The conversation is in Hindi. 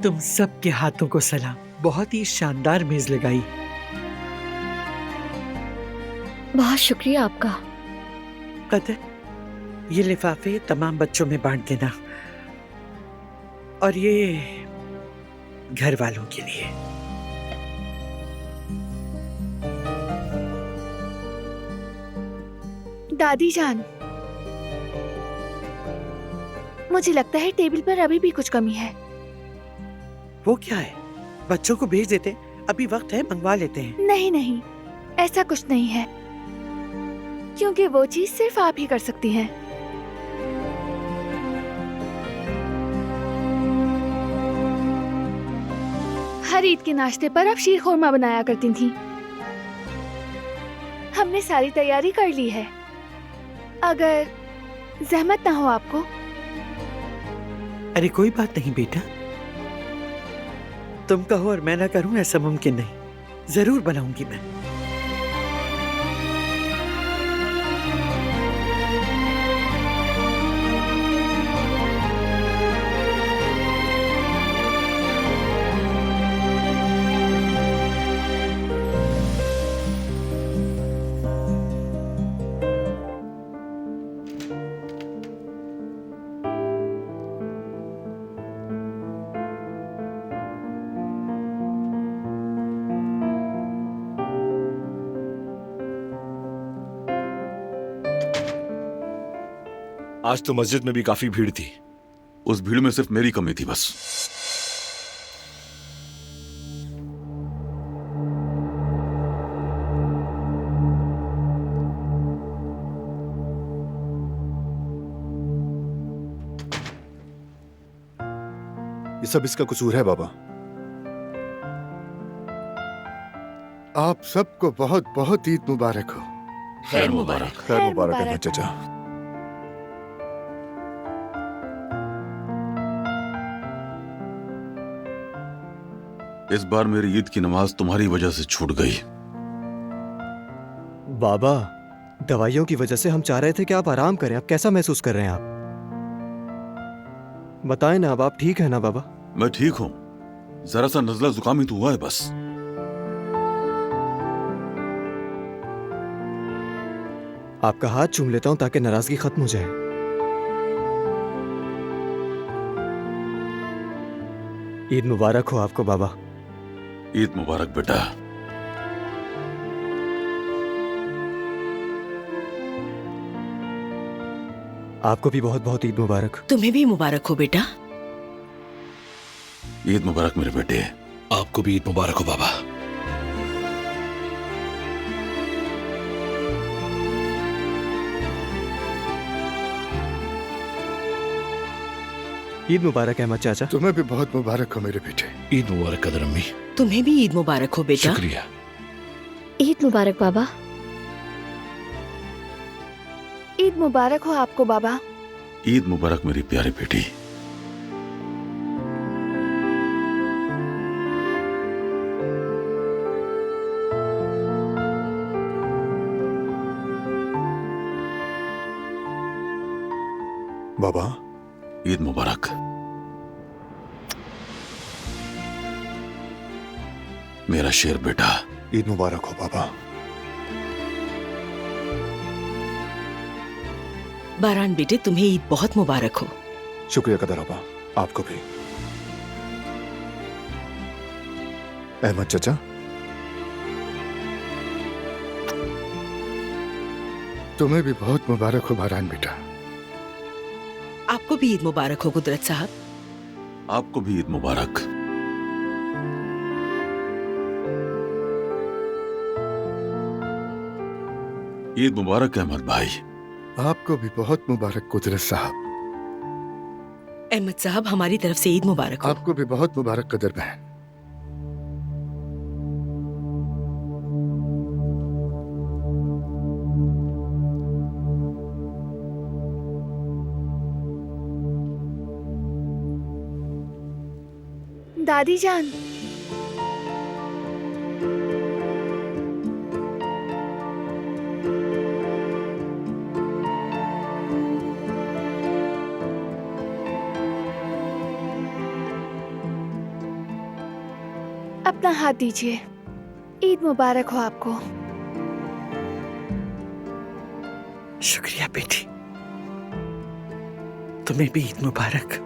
तुम सबके हाथों को सलाम। बहुत ही शानदार मेज लगाई। बहुत शुक्रिया आपका। कदर, ये लिफाफे तमाम बच्चों में बांट देना, और ये घर वालों के लिए। दादी जान, मुझे लगता है टेबल पर अभी भी कुछ कमी है। वो क्या है? बच्चों को भेज देते, अभी वक्त है, मंगवा लेते हैं। नहीं नहीं, ऐसा कुछ नहीं है, क्योंकि वो चीज सिर्फ आप ही कर सकती हैं। हर ईद के नाश्ते पर आप शीर खुरमा बनाया करती थी। हमने सारी तैयारी कर ली है, अगर जहमत ना हो आपको। अरे कोई बात नहीं बेटा, तुम कहो और मैं ना करूं ऐसा मुमकिन नहीं। जरूर बनाऊंगी मैं। आज तो मस्जिद में भी काफी भीड़ थी। उस भीड़ में सिर्फ मेरी कमी थी बस। ये सब इसका कसूर है बाबा। आप सबको बहुत बहुत ईद मुबारक हो। खैर मुबारक। खैर मुबारक है चाचा। इस बार मेरी ईद की नमाज तुम्हारी वजह से छूट गई। बाबा, दवाइयों की वजह से हम चाह रहे थे कि आप आराम करें। अब कैसा महसूस कर रहे हैं आप? बताएं ना, अब आप ठीक है ना बाबा? मैं ठीक हूं, जरा सा नजला जुकाम ही तो हुआ है बस। आपका हाथ चूम लेता हूं ताकि नाराजगी खत्म हो जाए। ईद मुबारक हो आपको बाबा। ईद मुबारक बेटा। आपको भी बहुत बहुत ईद मुबारक। तुम्हें भी मुबारक हो बेटा। ईद मुबारक मेरे बेटे। आपको भी ईद मुबारक हो बाबा। ईद मुबारक अहमद चाचा। तुम्हें भी बहुत मुबारक हो मेरे बेटे। ईद मुबारक कदर अम्मी। तुम्हें भी ईद मुबारक हो बेटा। शुक्रिया। ईद मुबारक बाबा। ईद मुबारक हो आपको बाबा। ईद मुबारक मेरी प्यारी बेटी। बाबा, ईद मुबारक। मेरा शेर बेटा। ईद मुबारक हो बाबा। बारान बेटे, तुम्हें ईद बहुत मुबारक हो। शुक्रिया कदर बाबा, आपको भी। अहमद चाचा, तुम्हें भी बहुत मुबारक हो बारान बेटा। आपको भी ईद मुबारक हो कुदरत साहब। आपको भी ईद मुबारक। ईद मुबारक अहमद भाई। आपको भी बहुत मुबारक कुदरत साहब। अहमद साहब, हमारी तरफ से ईद मुबारक हो। आपको भी बहुत मुबारक कदर बहन। दादी जान, अपना हाथ दीजिए। ईद मुबारक हो आपको। शुक्रिया बेटी, तुम्हें भी ईद मुबारक।